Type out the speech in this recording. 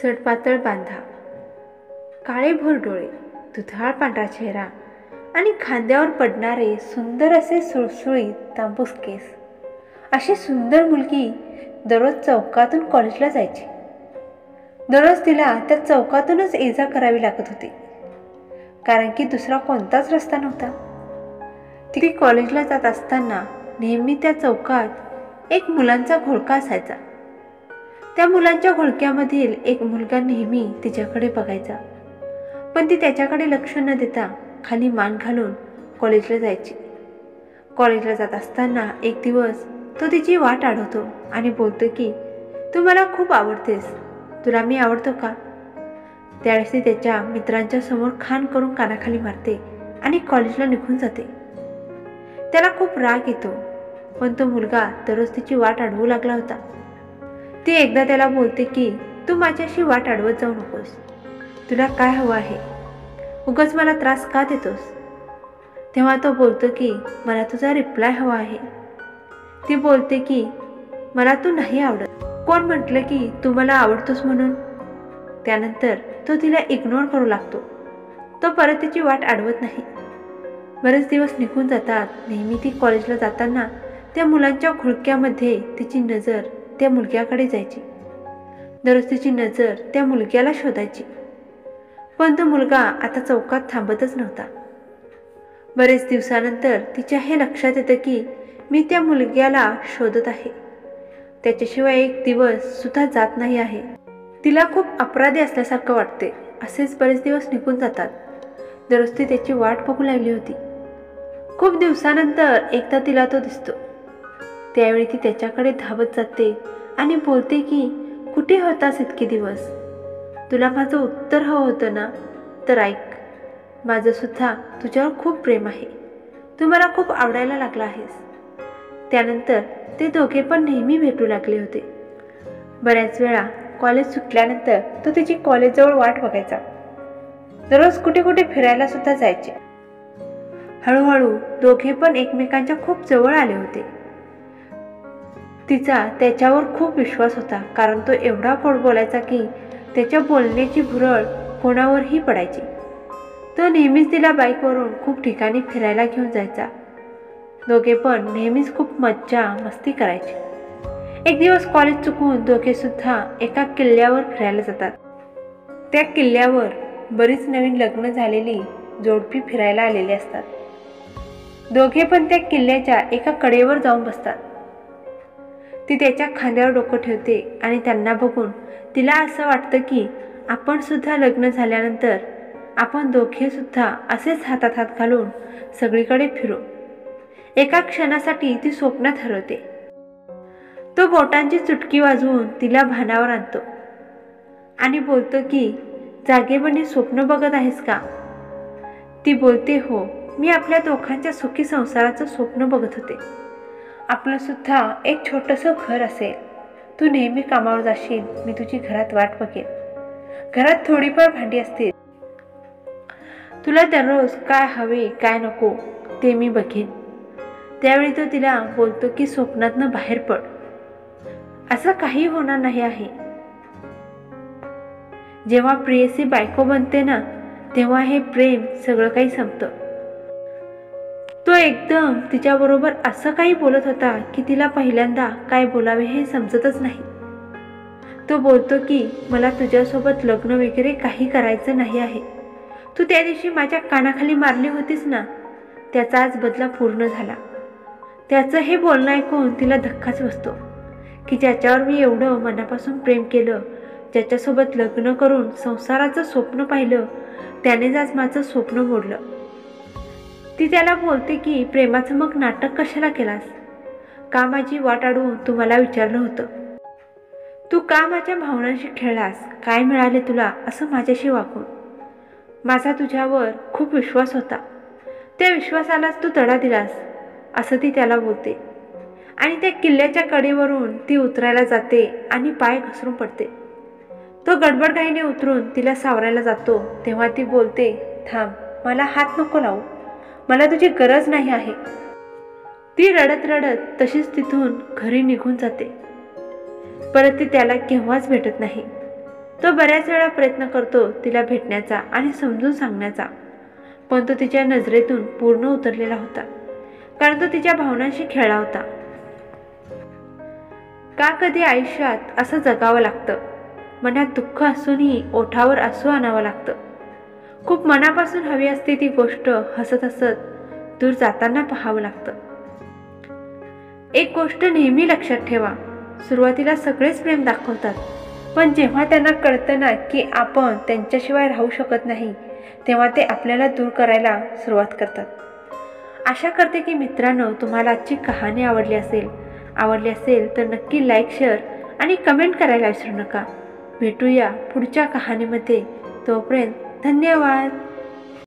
सडपातळ बांधा, काळेभोर डोळे, दुधाळ पांढरा चेहरा आणि खांद्यावर पडणारे सुंदर असे सुळसुळीत तांबूस केस, अशी सुंदर मुलगी दररोज चौकातून कॉलेजला जायची. दररोज तिला त्या चौकातूनच ये-जा करावी लागत होती, कारण की दुसरा कोणताच रस्ता नव्हता. ती कॉलेजला जात असताना नेहमी त्या चौकात एक मुलांचा घोळका असायचा. त्या मुलांच्या घोळक्यामधील एक मुलगा नेहमी तिच्याकडे बघायचा, पण ती त्याच्याकडे लक्ष न देता खाली मान घालून कॉलेजला जायची. कॉलेजला जात असताना एक दिवस तो तिची वाट अडवतो आणि बोलतो की तू मला खूप आवडतेस, तुला मी आवडतो का? त्यावेळेस ती त्याच्या मित्रांच्या समोर खान करून कानाखाली मारते आणि कॉलेजला निघून जाते. त्याला खूप राग येतो, पण तो मुलगा दररोज तिची वाट अडवू लागला होता. ती एकदा त्याला बोलते की तू माझ्याशी वाट अडवत जाऊ नकोस, तुला काय हवं आहे, उगाच मला त्रास का देतोस? तेव्हा तो बोलतो की मला तुझा रिप्लाय हवा आहे. ती बोलते की मला तू नाही आवडत, कोण म्हटलं की तू मला आवडतोस म्हणून? त्यानंतर तो तिला इग्नोर करू लागतो. तो परत तिची वाट अडवत नाही. बरेच दिवस निघून जातात. नेहमी ती कॉलेजला जाताना त्या मुलांच्या घोळक्यामध्ये तिची नजर त्या मुलग्याकडे जायची. दररोज तिची नजर त्या मुलग्याला शोधायची, पण तो मुलगा आता चौकात थांबतच नव्हता. बरेच दिवसानंतर तिच्या हे लक्षात येतं की मी त्या मुलग्याला शोधत आहे, त्याच्याशिवाय एक दिवस सुद्धा जात नाही आहे. तिला खूप अपराधी असल्यासारखं वाटते. असेच बरेच दिवस निघून जातात. दररोज ती त्याची वाट बघू लागली होती. खूप दिवसानंतर एकदा तिला तो दिसतो. त्यावेळी ती त्याच्याकडे धावत जाते आणि बोलते की कुठे होतास इतके दिवस? तुला माझं उत्तर हवं होतं ना? तर ऐक, माझं सुद्धा तुझ्यावर खूप प्रेम आहे, तू मला खूप आवडायला लागला आहेस. त्यानंतर ते दोघे पण नेहमी भेटू लागले होते. बऱ्याच वेळा कॉलेज सुटल्यानंतर तो तिची कॉलेजजवळ वाट बघायचा. दररोज कुठे कुठे फिरायला सुद्धा जायचे. हळूहळू दोघे पण एकमेकांच्या खूप जवळ आले होते. तिचा त्याच्यावर खूप विश्वास होता, कारण तो एवढा गोड बोलायचा की त्याच्या बोलण्याची भुरळ कोणावरही पडायची. तो नेहमीच तिला बाईकवरून खूप ठिकाणी फिरायला घेऊन जायचा. दोघे पण नेहमीच खूप मज्जा मस्ती करायचे. एक दिवस कॉलेज चुकवून दोघे सुद्धा एका किल्ल्यावर फिरायला जातात. त्या किल्ल्यावर बरीच नवीन लग्न झालेली जोडपी फिरायला आलेली असतात. दोघे पण त्या किल्ल्याच्या एका कडेवर जाऊन बसतात. ती त्याच्या खांद्यावर डोकं ठेवते आणि त्यांना बघून तिला असं वाटतं की आपण सुद्धा लग्न झाल्यानंतर आपण दोघे सुद्धा असेच हातात हात घालून सगळीकडे फिरू. एका क्षणासाठी ती स्वप्नात हरवते. तो बोटांची चुटकी वाजवून तिला भानावर आणतो आणि बोलतो की जागेपणी स्वप्न बघत आहेस का? ती बोलते हो, मी आपल्या दोघांच्या सुखी संसाराचं स्वप्न बघत होते. आपलं सुद्धा एक छोटंसं घर असेल, तू नेहमी कामावर जाशील, मी तुझी घरात वाट बघेन, घरात थोडीफार भांडी असतील, तुला दररोज काय हवे काय नको ते मी बघेन. त्यावेळी तो तिला बोलतो की स्वप्नातनं बाहेर पड, असं काही होणार नाही आहे. जेव्हा प्रेयसी बायको बनते ना, तेव्हा हे प्रेम सगळं काही संपतं. तो एकदम तिच्याबरोबर असं काही बोलत होता की तिला पहिल्यांदा काय बोलावे हे समजतच नाही. तो बोलतो की मला तुझ्यासोबत लग्न वगैरे काही करायचं नाही आहे. तू त्या दिवशी माझ्या कानाखाली मारली होतीस ना, त्याचा आज बदला पूर्ण झाला. त्याचं हे बोलणं ऐकून तिला धक्काच बसतो की ज्याच्यावर मी एवढं मनापासून प्रेम केलं, ज्याच्यासोबत लग्न करून संसाराचं स्वप्न पाहिलं, त्यानेच आज माझं स्वप्न मोडलं. ती त्याला बोलते की प्रेमाचं मग नाटक कशाला केलास? का माझी वाट अडवून तू मला विचारलं होतं? तू का माझ्या भावनांशी खेळलास? काय मिळाले तुला असं माझ्याशी वागून? माझा तुझ्यावर खूप विश्वास होता, त्या विश्वासालाच तू तडा दिलास, असं ती त्याला बोलते. आणि त्या किल्ल्याच्या कडेवरून ती उतरायला जाते आणि पाय घसरून पडते. तो गडबडघाईने उतरून तिला सावरायला जातो. तेव्हा ती बोलते, थांब, मला हात नको लावू, मला तुझी गरज नाही आहे. ती रडत रडत तशीच तिथून घरी निघून जाते. परत ती त्याला केव्हाच भेटत नाही. तो बऱ्याच वेळा प्रयत्न करतो तिला भेटण्याचा आणि समजून सांगण्याचा, पण तो तिच्या नजरेतून पूर्ण उतरलेला होता, कारण तो तिच्या भावनांशी खेळला होता. का कधी आयुष्यात असं जगावं लागतं? मनात दुःख असूनही ओठावर आसू आणावं लागतं. खूप मनापासून हवी असते ती गोष्ट हसत हसत दूर जाताना पाहावं लागतं. एक गोष्ट नेहमी लक्षात ठेवा, सुरुवातीला सगळेच प्रेम दाखवतात, पण जेव्हा त्यांना कळतं ना की आपण त्यांच्याशिवाय राहू शकत नाही, तेव्हा ते आपल्याला दूर करायला सुरुवात करतात. आशा करते की मित्रांनो, तुम्हाला आजची कहाणी आवडली असेल तर नक्की लाईक, शेअर आणि कमेंट करायला विसरू नका. भेटूया पुढच्या कहाणीमध्ये. तोपर्यंत धन्यवाद.